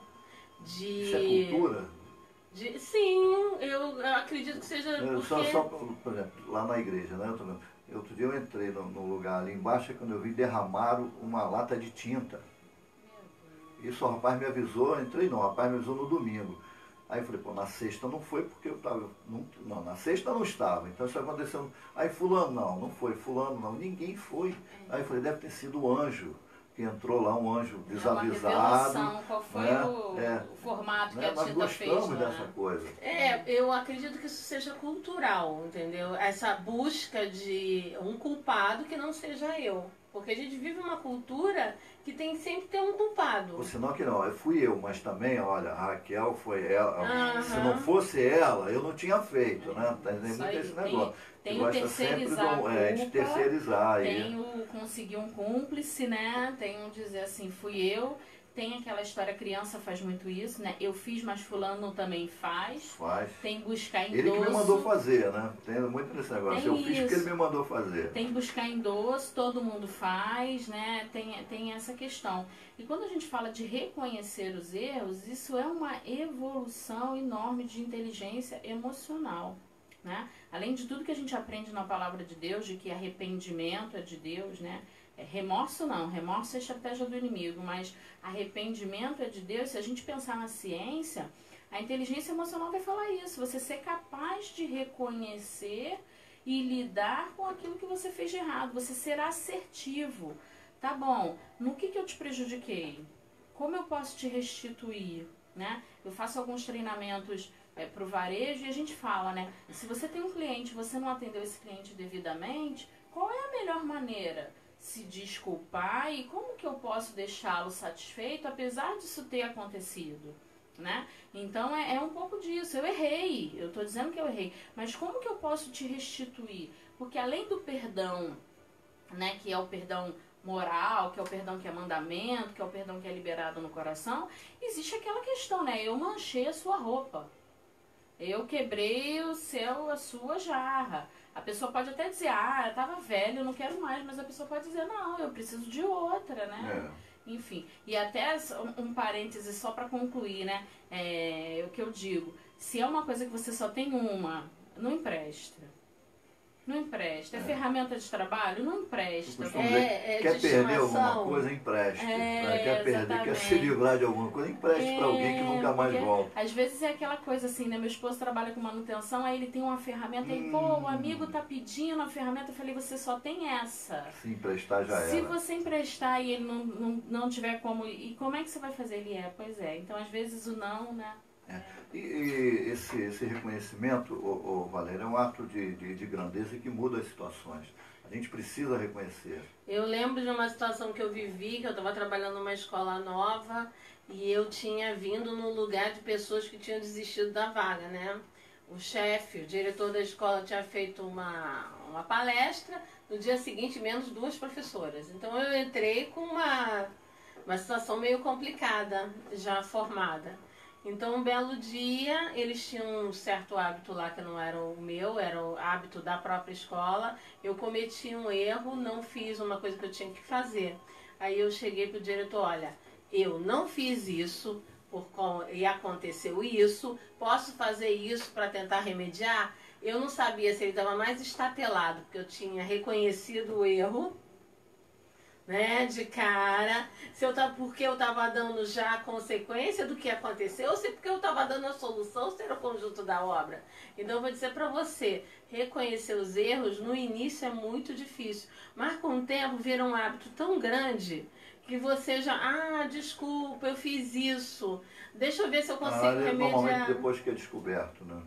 de... Isso é cultura? Sim, eu acredito que seja porque... Só, por exemplo, lá na igreja, né? Outro dia eu entrei num lugar ali embaixo e quando eu vi derramaram uma lata de tinta. Isso o rapaz me avisou, entrei não, o rapaz me avisou no domingo. Aí eu falei, pô, na sexta não foi porque eu estava... Não, na sexta não estava, então isso aconteceu... Aí fulano não foi, fulano não, ninguém foi. Aí eu falei, deve ter sido o anjo, que entrou lá, um anjo desavisado. Qual foi o formato que a tinta nós fez, gostamos né? dessa coisa. Eu acredito que isso seja cultural, entendeu? Essa busca de um culpado que não seja eu. Porque a gente vive uma cultura que tem sempre ter um culpado. Ou senão que não, fui eu, mas também, olha, a Raquel foi ela. Se não fosse ela, eu não tinha feito, né? Tem muito esse negócio. Tem o terceirizar de terceirizar. Tem o conseguir um cúmplice, né? Tem o dizer assim, fui eu. Tem aquela história, criança faz muito isso, né? Eu fiz, mas fulano também faz. Tem buscar endosso. Ele que me mandou fazer, né? Tem muito nesse negócio. Eu fiz porque ele me mandou fazer. Tem buscar endosso, todo mundo faz, né? Tem essa questão. E quando a gente fala de reconhecer os erros, isso é uma evolução enorme de inteligência emocional, né? Além de tudo que a gente aprende na palavra de Deus, de que arrependimento é de Deus, né? Remorso não, remorso é estratégia do inimigo, mas arrependimento é de Deus. Se a gente pensar na ciência, a inteligência emocional vai falar isso, você ser capaz de reconhecer e lidar com aquilo que você fez de errado, você ser assertivo. Tá bom, no que eu te prejudiquei? Como eu posso te restituir? Né? Eu faço alguns treinamentos para o varejo e a gente fala, né? Se você tem um cliente, você não atendeu esse cliente devidamente, qual é a melhor maneira? Se desculpar e como que eu posso deixá-lo satisfeito apesar disso ter acontecido, né? Então é um pouco disso, eu errei, eu estou dizendo que eu errei, mas como que eu posso te restituir? Porque além do perdão, né, que é o perdão moral, que é o perdão que é mandamento, que é o perdão que é liberado no coração, existe aquela questão, né? Eu manchei a sua roupa, eu quebrei a sua jarra. A pessoa pode até dizer, eu tava velho, eu não quero mais, mas a pessoa pode dizer, não, eu preciso de outra, né? Enfim, e até um parêntese só para concluir, né? O que eu digo, se é uma coisa que você só tem uma, não empresta. Não empresta. É ferramenta de trabalho? Não empresta. Quer perder alguma coisa, empreste. Quer perder, quer se livrar de alguma coisa, empreste para alguém que nunca mais volta. Às vezes é aquela coisa assim, né? Meu esposo trabalha com manutenção, aí ele tem uma ferramenta, aí, o amigo tá pedindo a ferramenta, eu falei, você só tem essa. Se emprestar já era. Se você emprestar e ele não tiver como, e como é que você vai fazer? Ele pois é. Então às vezes o não, né? E esse reconhecimento, Valéria, é um ato de grandeza que muda as situações. A gente precisa reconhecer. Eu lembro de uma situação que eu vivi, que eu estava trabalhando numa escola nova e eu tinha vindo no lugar de pessoas que tinham desistido da vaga, né? o chefe, o diretor da escola tinha feito uma palestra, no dia seguinte menos 2 professoras. Então eu entrei com uma situação meio complicada, já formada. Então um belo dia, eles tinham um certo hábito lá que não era o meu, era o hábito da própria escola. Eu cometi um erro, não fiz uma coisa que eu tinha que fazer. Aí eu cheguei pro diretor, olha, eu não fiz isso, e aconteceu isso, posso fazer isso para tentar remediar? Eu não sabia se ele estava mais estatelado, porque eu tinha reconhecido o erro, né, de cara, porque eu estava dando já a consequência do que aconteceu, ou se porque eu estava dando a solução, se era o conjunto da obra. Então eu vou dizer para você, reconhecer os erros no início é muito difícil, mas com o tempo vira um hábito tão grande que você já, desculpa, eu fiz isso, deixa eu ver se eu consigo remediar. Normalmente depois que é descoberto, né?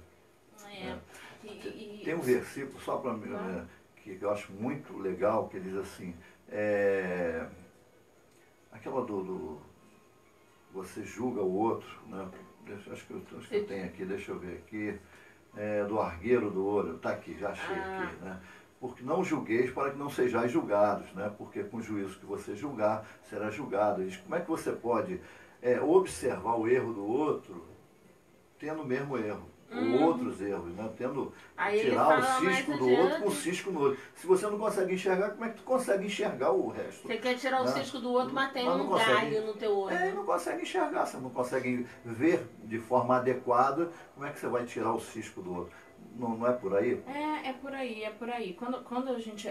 Tem um versículo, só para mim, que eu acho muito legal, que diz assim, aquela você julga o outro, né? Acho que eu tenho aqui, deixa eu ver aqui, do argueiro do olho, está aqui, já achei aqui, né? Porque não julgueis para que não sejais julgados, né? Porque com o juízo que você julgar, será julgado. E como é que você pode observar o erro do outro tendo o mesmo erro? Ou outros erros, né? Tirar o cisco do outro com o cisco no outro. Se você não consegue enxergar, como é que tu consegue enxergar o resto? Você quer tirar o cisco do outro, mas tem um galho no teu olho. Não consegue enxergar, você não consegue ver de forma adequada, como é que você vai tirar o cisco do outro? Não é por aí? É por aí, é por aí. Quando a gente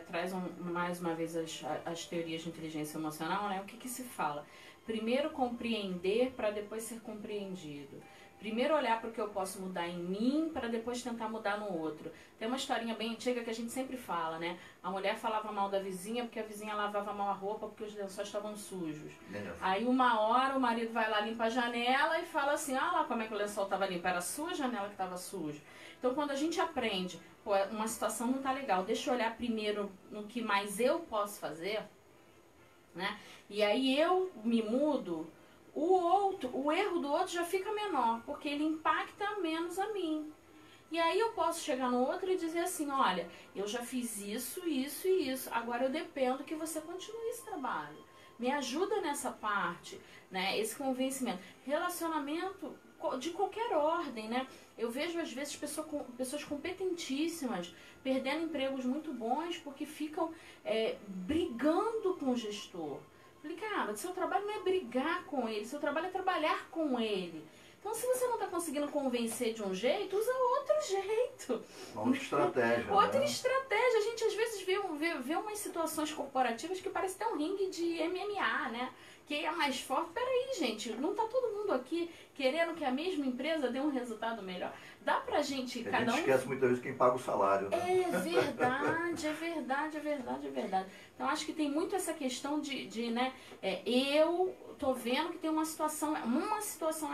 traz mais uma vez as teorias de inteligência emocional, né, o que se fala? Primeiro compreender para depois ser compreendido. Primeiro olhar para o que eu posso mudar em mim para depois tentar mudar no outro. Tem uma historinha bem antiga que a gente sempre fala, né? A mulher falava mal da vizinha porque a vizinha lavava mal a roupa porque os lençóis estavam sujos. Aí uma hora o marido vai lá, limpa a janela e fala assim, lá como é que o lençol estava limpo, era a sua janela que estava suja. Então quando a gente aprende, uma situação não está legal, deixa eu olhar primeiro no que mais eu posso fazer, né? E aí eu me mudo, o erro do outro já fica menor, porque ele impacta menos a mim. E aí eu posso chegar no outro e dizer assim, olha, eu já fiz isso, isso e isso, agora eu dependo que você continue esse trabalho. Me ajuda nessa parte, né? Esse convencimento. Relacionamento de qualquer ordem, né? Eu vejo às vezes pessoas competentíssimas perdendo empregos muito bons porque ficam brigando com o gestor. Falei, cara, seu trabalho não é brigar com ele, seu trabalho é trabalhar com ele. Então, se você não está conseguindo convencer de um jeito, usa outro jeito. Outra estratégia. Outra estratégia. A gente às vezes vê umas situações corporativas que parece até um ringue de MMA, né? Quem é mais forte? Peraí, gente, não está todo mundo aqui querendo que a mesma empresa dê um resultado melhor. Dá pra gente, a gente esquece muitas vezes quem paga o salário, né? É verdade, é verdade, é verdade, é verdade. Então acho que tem muito essa questão de né, eu tô vendo que tem uma situação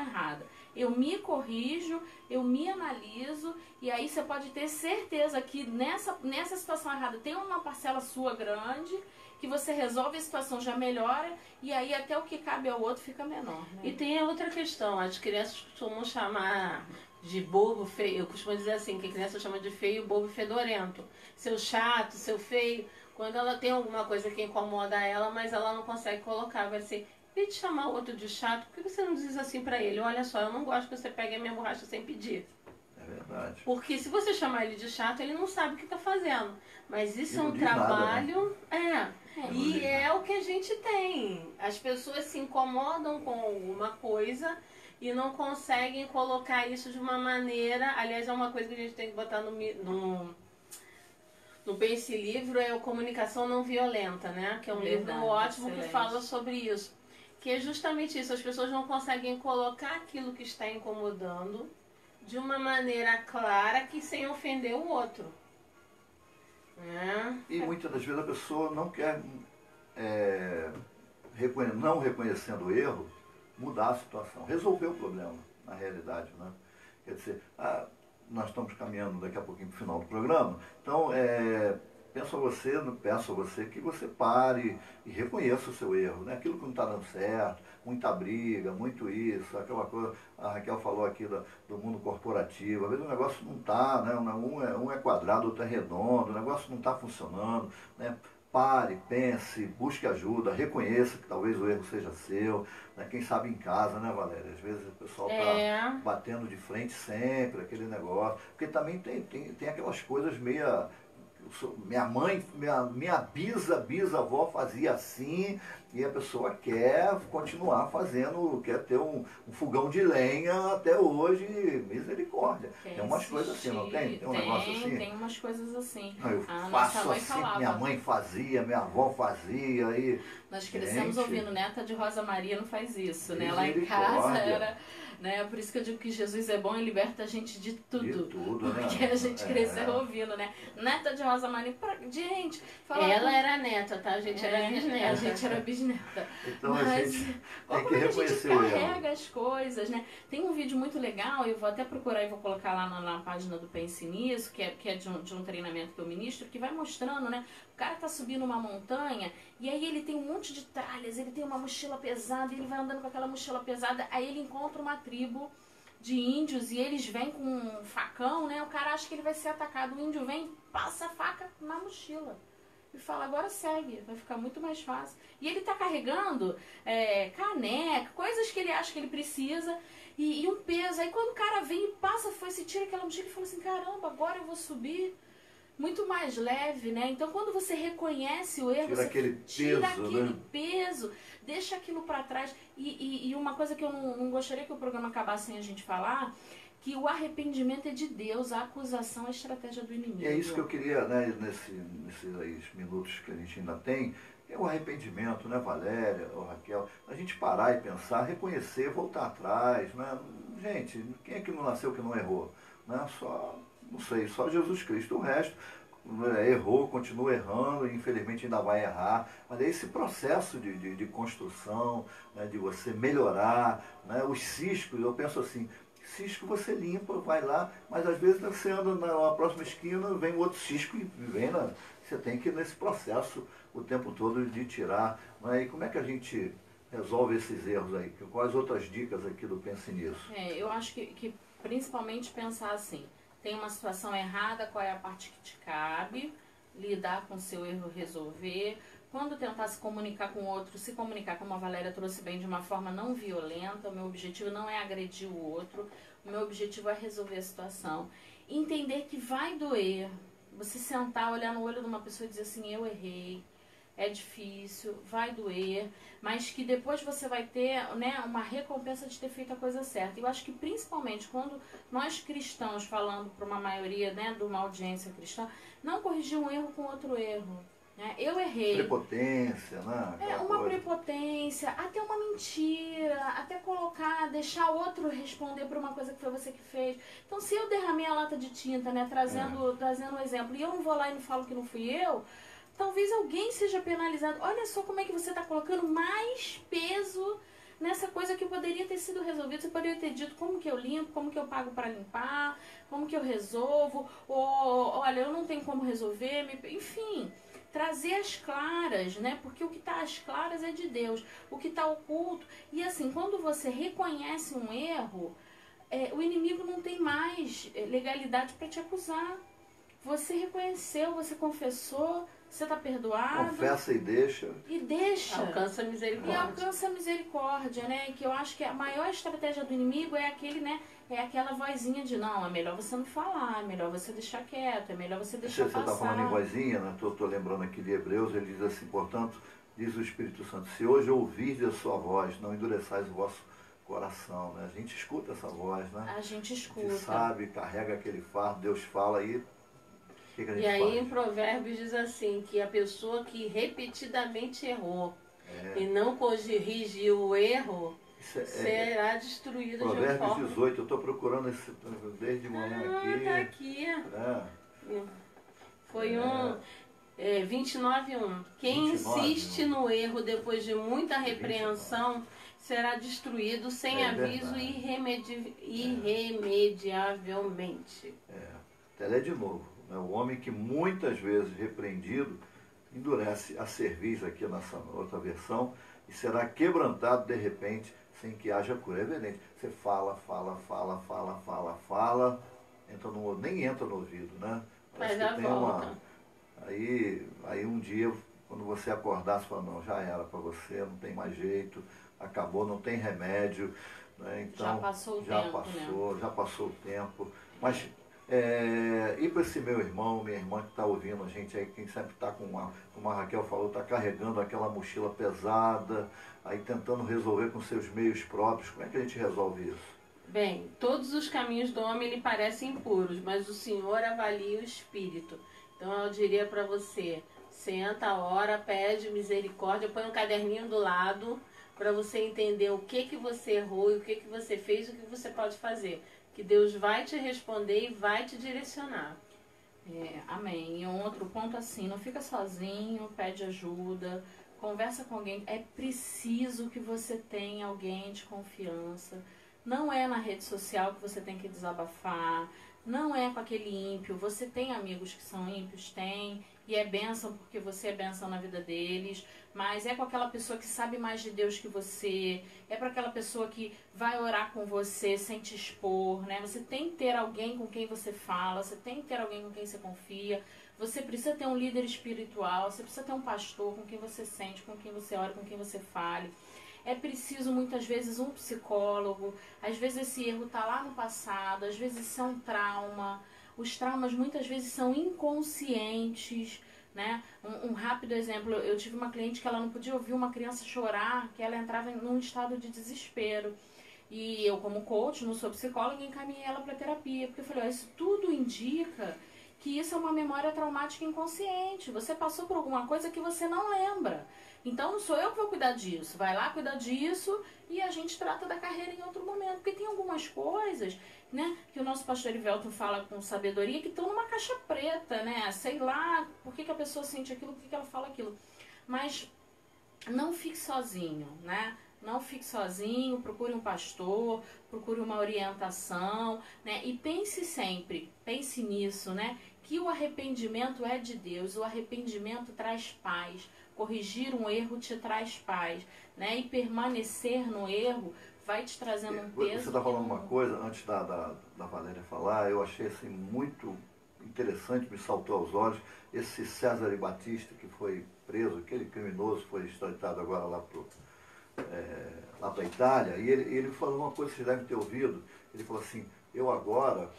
errada. Eu me corrijo, eu me analiso, e aí você pode ter certeza que nessa situação errada tem uma parcela sua grande, que você resolve a situação, já melhora, e aí até o que cabe ao outro fica menor. Né? E tem a outra questão, as crianças costumam chamar de bobo, feio, eu costumo dizer assim, que a criança chama de feio, bobo e fedorento. Seu chato, seu feio, quando ela tem alguma coisa que incomoda ela, mas ela não consegue colocar, vai ser, em vez de chamar o outro de chato, por que você não diz assim pra ele, olha só, eu não gosto que você pegue a minha borracha sem pedir. É verdade. Porque se você chamar ele de chato, ele não sabe o que está fazendo. Mas isso é um Nada, trabalho. né? E é o que a gente tem. As pessoas se incomodam com alguma coisa e não conseguem colocar isso de uma maneira. Aliás, é uma coisa que a gente tem que botar no Pense Livro, é o Comunicação Não Violenta, né? Que é um livro ótimo que fala sobre isso. Que é justamente isso, as pessoas não conseguem colocar aquilo que está incomodando de uma maneira clara que sem ofender o outro. E muitas das vezes a pessoa não quer, não reconhecendo o erro, mudar a situação, resolver o problema, na realidade, né? Quer dizer, nós estamos caminhando daqui a pouquinho para o final do programa, então peço a você que você pare e reconheça o seu erro, né? Aquilo que não está dando certo, muita briga, muito isso, aquela coisa, a Raquel falou aqui do mundo corporativo, às vezes o negócio não está, né? Um é quadrado, outro é redondo, o negócio não está funcionando, né? Pare, pense, busque ajuda, reconheça que talvez o erro seja seu, né? Quem sabe em casa, né, Valéria? Às vezes o pessoal está batendo de frente sempre, aquele negócio, porque também tem aquelas coisas meia... Minha bisavó fazia assim, e a pessoa quer continuar fazendo, quer ter um fogão de lenha até hoje, misericórdia. Tem umas coisas assim, não tem? Tem um negócio assim? Tem umas coisas assim. Não, eu faço assim, minha mãe fazia, minha avó fazia. E, nós crescemos ouvindo Neta de Rosa Maria não faz isso, né? Lá em misericórdia. casa era... Né? Por isso que eu digo que Jesus é bom e liberta a gente de tudo. De tudo, né? Porque a gente cresceu ouvindo, né? Neta de Rosa Maria, gente, ela era neta, tá? A gente era bisneta. A gente era bisneta. Então mas, a gente tem que reconhecer a o gente erro. carrega as coisas, né? Tem um vídeo muito legal, eu vou até procurar e vou colocar lá na página do Pense Nisso, que é de um treinamento que eu ministro, que vai mostrando, né? O cara tá subindo uma montanha e aí ele tem um monte de tralhas, ele tem uma mochila pesada, ele vai andando com aquela mochila pesada, aí ele encontra uma tribo de índios e eles vêm com um facão, né? O cara acha que ele vai ser atacado, o índio vem, passa a faca na mochila e fala, agora segue, vai ficar muito mais fácil. E ele tá carregando caneca, coisas que ele acha que ele precisa e um peso. Aí quando o cara vem e passa, se tira aquela mochila e fala assim, caramba, agora eu vou subir muito mais leve, né? Então quando você reconhece o erro, você tira aquele peso, deixa aquilo para trás. E uma coisa que eu não gostaria que o programa acabasse sem a gente falar, que o arrependimento é de Deus, a acusação é a estratégia do inimigo. E é isso que eu queria, né, nesses aí minutos que a gente ainda tem, é o arrependimento, né, Valéria, ou Raquel, a gente parar e pensar, reconhecer, voltar atrás, né? Gente, quem é que não nasceu que não errou? Né? Não sei, só Jesus Cristo. O resto errou, continua errando, e infelizmente ainda vai errar. Mas é esse processo de construção, né, de você melhorar, né, os ciscos, eu penso assim, cisco você limpa, vai lá, mas às vezes você anda na próxima esquina, vem outro cisco e vem na... Você tem que ir nesse processo o tempo todo de tirar. Né? E como é que a gente resolve esses erros aí? Quais outras dicas aqui do Pense Nisso? Eu acho que principalmente pensar assim, tem uma situação errada, qual é a parte que te cabe, lidar com o seu erro, resolver. Quando tentar se comunicar com o outro, se comunicar, como a Valéria trouxe bem, de uma forma não violenta. O meu objetivo não é agredir o outro, o meu objetivo é resolver a situação. Entender que vai doer, você sentar, olhar no olho de uma pessoa e dizer assim, eu errei, é difícil, vai doer, mas que depois você vai ter, né, uma recompensa de ter feito a coisa certa. Eu acho que principalmente quando nós cristãos, falando para uma maioria, né, de uma audiência cristã, não corrigir um erro com outro erro. Né? Eu errei. Prepotência, né? Uma prepotência, até uma mentira, até deixar outro responder por uma coisa que foi você que fez. Então, se eu derramei a lata de tinta, né, trazendo um exemplo, e eu não vou lá e não falo que não fui eu, talvez alguém seja penalizado. Olha só como é que você está colocando mais peso nessa coisa que poderia ter sido resolvida. Você poderia ter dito como que eu limpo, como que eu pago para limpar, como que eu resolvo, ou olha, eu não tenho como resolver, enfim, trazer as claras, né? Porque o que está às claras é de Deus, o que está oculto. E assim, quando você reconhece um erro, o inimigo não tem mais legalidade para te acusar. Você reconheceu, você confessou, você está perdoado. Confessa e deixa. E deixa. Alcança a misericórdia. E alcança a misericórdia, né? Que eu acho que a maior estratégia do inimigo é aquele, né? É aquela vozinha de, não, é melhor você não falar, é melhor você deixar quieto, é melhor você deixar passar. Você está falando em vozinha, né? Estou lembrando aqui de Hebreus, ele diz assim, portanto, diz o Espírito Santo, se hoje ouvirdes a sua voz, não endureçais o vosso coração, né? A gente escuta essa voz, né? A gente escuta. A gente sabe, carrega aquele fardo, Deus fala aí. E aí em Provérbios diz assim, que a pessoa que repetidamente errou e não corrigiu o erro, será destruída de uma forma... Provérbios 18, eu estou procurando esse desde manhã aqui. Tá aqui. Foi 29:1. Quem insiste no erro depois de muita repreensão será destruído sem aviso irremediavelmente. Ela é de novo. O homem que muitas vezes repreendido endurece a cerviz, aqui nessa outra versão, e será quebrantado de repente, sem que haja cura. É evidente, você fala, nem entra no ouvido, né? Mas já volta. Aí um dia, quando você acordar, você fala, não, já era para você, não tem mais jeito, acabou, não tem remédio. Né? Então, já passou o tempo, já passou o tempo. Mas e para esse meu irmão, minha irmã que está ouvindo a gente aí, quem sempre está como a Raquel falou, está carregando aquela mochila pesada, aí tentando resolver com seus meios próprios, como é que a gente resolve isso? Bem, todos os caminhos do homem lhe parecem impuros, mas o Senhor avalia o espírito. Então eu diria para você, senta, ora, pede misericórdia, põe um caderninho do lado para você entender o que você errou, o que você fez, o que você pode fazer. Que Deus vai te responder e vai te direcionar. Amém. E um outro ponto assim, não fica sozinho, pede ajuda, conversa com alguém. É preciso que você tenha alguém de confiança. Não é na rede social que você tem que desabafar, não é com aquele ímpio. Você tem amigos que são ímpios? Tem, e é bênção porque você é bênção na vida deles, mas é com aquela pessoa que sabe mais de Deus que você, é para aquela pessoa que vai orar com você sem te expor, né? Você tem que ter alguém com quem você fala, você tem que ter alguém com quem você confia, você precisa ter um líder espiritual, você precisa ter um pastor com quem você sente, com quem você ora, com quem você fale. É preciso muitas vezes um psicólogo, às vezes esse erro está lá no passado, às vezes isso é um trauma. Os traumas muitas vezes são inconscientes, né? Um rápido exemplo, eu tive uma cliente que ela não podia ouvir uma criança chorar, que ela entrava num estado de desespero. E eu, como coach, não sou psicóloga, encaminhei ela para terapia, porque eu falei, isso tudo indica que isso é uma memória traumática inconsciente. Você passou por alguma coisa que você não lembra. Então não sou eu que vou cuidar disso. Vai lá cuidar disso e a gente trata da carreira em outro momento. Porque tem algumas coisas, né, que o nosso pastor Ivelton fala com sabedoria, que estão numa caixa preta, né? Sei lá por que a pessoa sente aquilo, por que ela fala aquilo. Mas não fique sozinho, né? Não fique sozinho, procure um pastor, procure uma orientação, né? E pense nisso, né? Que o arrependimento é de Deus, o arrependimento traz paz. Corrigir um erro te traz paz, né? E permanecer no erro vai te trazendo um peso. Você está falando uma coisa, antes da Valéria falar, eu achei assim muito interessante, me saltou aos olhos, esse César Batista que foi preso, aquele criminoso foi extraditado agora lá para a Itália, e ele falou uma coisa que vocês devem ter ouvido, ele falou assim, eu agora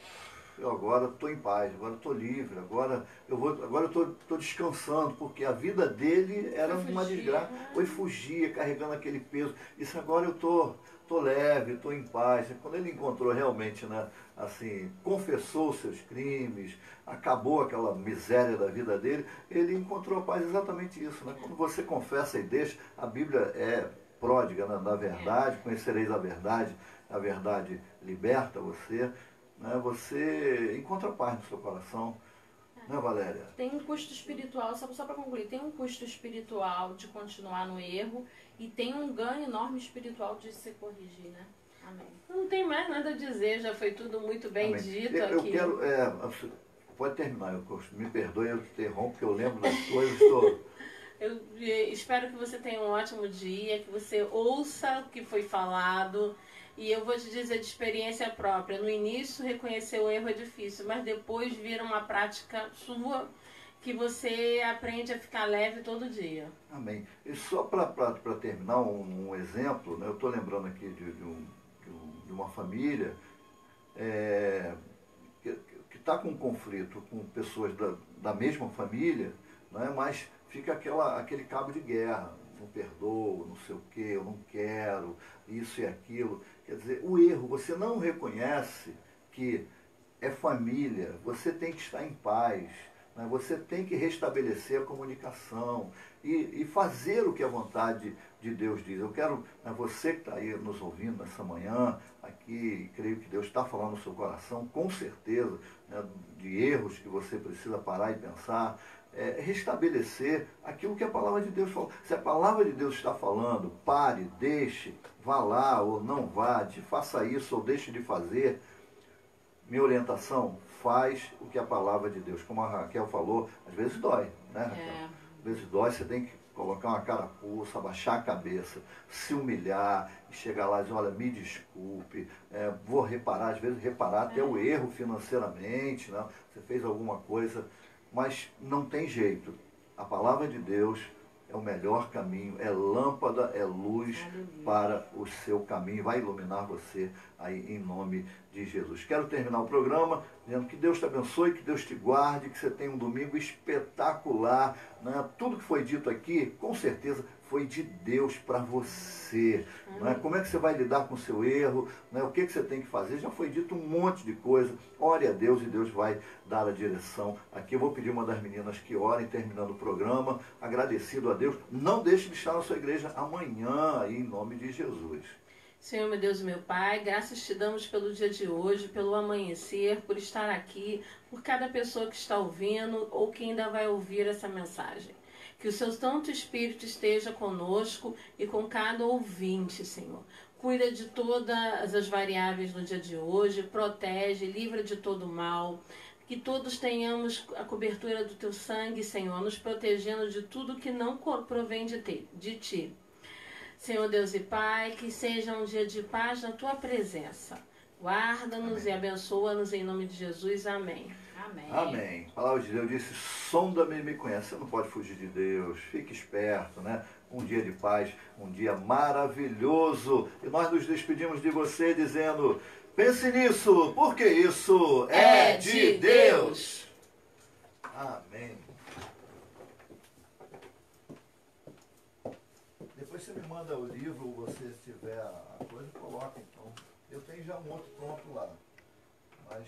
estou em paz, agora estou livre, agora eu estou descansando, porque a vida dele era uma desgraça, foi fugir, carregando aquele peso, isso agora eu estou leve, estou em paz. Quando ele encontrou realmente, né, assim, confessou os seus crimes, acabou aquela miséria da vida dele, ele encontrou a paz, exatamente isso, né? Quando você confessa e deixa, a Bíblia é pródiga, né, da verdade, conhecereis a verdade liberta você, né, você encontra paz no seu coração, né, Valéria? Tem um custo espiritual, só para concluir, tem um custo espiritual de continuar no erro e tem um ganho enorme espiritual de se corrigir, né? Amém. Não tem mais nada a dizer, já foi tudo muito bem dito eu aqui. Eu quero, pode terminar, me perdoe, eu interrompo, porque eu lembro das coisas, Eu espero que você tenha um ótimo dia, que você ouça o que foi falado. E eu vou te dizer de experiência própria. No início, reconhecer o erro é difícil, mas depois vira uma prática sua que você aprende a ficar leve todo dia. Amém. E só para terminar, um exemplo, né, eu estou lembrando aqui de uma família que está com um conflito com pessoas da mesma família, né, mas fica aquele cabo de guerra. Não perdoo, não sei o que, eu não quero, isso e aquilo. Quer dizer, o erro, você não reconhece que é família, você tem que estar em paz, né? Você tem que restabelecer a comunicação e fazer o que a vontade de Deus diz. Eu quero, né, você que está aí nos ouvindo nessa manhã, aqui, creio que Deus está falando no seu coração, com certeza, né, de erros que você precisa parar e pensar, restabelecer aquilo que a palavra de Deus falou. Se a palavra de Deus está falando, pare, deixe, vá lá ou não vá, faça isso ou deixe de fazer, minha orientação, faz o que a palavra de Deus, como a Raquel falou, às vezes dói, né, Raquel? Às vezes dói, você tem que colocar uma carapuça, abaixar a cabeça, se humilhar e chegar lá e dizer, olha, me desculpe, vou reparar, às vezes reparar até o erro financeiramente, né? Você fez alguma coisa, mas não tem jeito. A palavra de Deus é o melhor caminho, é lâmpada, é luz para o seu caminho, vai iluminar você aí em nome de Jesus. Quero terminar o programa dizendo que Deus te abençoe, que Deus te guarde, que você tenha um domingo espetacular, né? Tudo que foi dito aqui, com certeza, foi de Deus para você. Né? Como é que você vai lidar com o seu erro? Né? O que você tem que fazer? Já foi dito um monte de coisa. Ore a Deus e Deus vai dar a direção. Aqui eu vou pedir uma das meninas que orem, terminando o programa, agradecido a Deus. Não deixe de estar na sua igreja amanhã, aí, em nome de Jesus. Senhor, meu Deus e meu Pai, graças te damos pelo dia de hoje, pelo amanhecer, por estar aqui, por cada pessoa que está ouvindo ou que ainda vai ouvir essa mensagem. Que o seu Santo Espírito esteja conosco e com cada ouvinte, Senhor. Cuida de todas as variáveis do dia de hoje, protege, livra de todo mal. Que todos tenhamos a cobertura do teu sangue, Senhor, nos protegendo de tudo que não provém de ti. Senhor Deus e Pai, que seja um dia de paz na tua presença. Guarda-nos e abençoa-nos em nome de Jesus. Amém. Amém. Amém. A palavra de Deus disse, sonda-me e me conhece. Você não pode fugir de Deus. Fique esperto, né? Um dia de paz, um dia maravilhoso. E nós nos despedimos de você dizendo, pense nisso, porque isso é de Deus. Amém. Depois você me manda o livro, você se tiver a coisa, coloca então. Eu tenho já um outro pronto lá. Mas